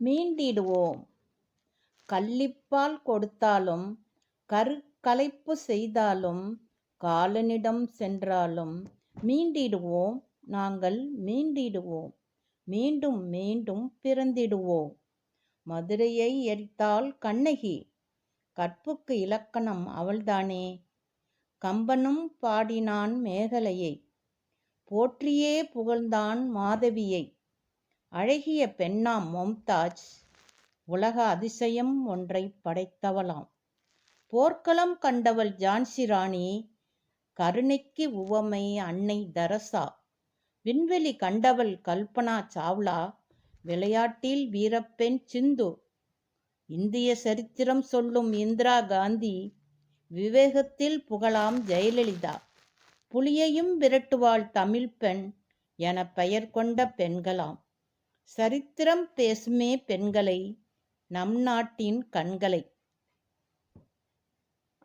மீண்டிடுவோம். கள்ளிப்பால் கொடுத்தாலும் கருக்கலைப்பு செய்தாலும் காலனிடம் சென்றாலும் மீண்டிடுவோம், நாங்கள் மீண்டிடுவோம், மீண்டும் மீண்டும் பிறந்திடுவோம். மதுரையை எரித்தாள் கண்ணகி, கற்புக்கு இலக்கணம் அவள்தானே. கம்பனும் பாடினான் மேகலையை, போற்றியே புகழ்ந்தான் மாதவியை. அழகிய பெண்ணாம் மும்தாஜ் உலக அதிசயம் ஒன்றை படைத்தவளாம். போர்க்களம் கண்டவள் ஜான்சி ராணி, கருணைக்கு உவமை அன்னை தெரசா. விண்வெளி கண்டவள் கல்பனா சாவ்லா, விளையாட்டில் வீரப்பெண் சிந்து. இந்திய சரித்திரம் சொல்லும் இந்திரா காந்தி, விவேகத்தில் புகழாம் ஜெயலலிதா. புலியையும் விரட்டுவாள் தமிழ் பெண் என பெயர் கொண்ட பெண்களாம். சரித்திரம் பேசுமே பெண்களை, நம் நாட்டின் கண்களை.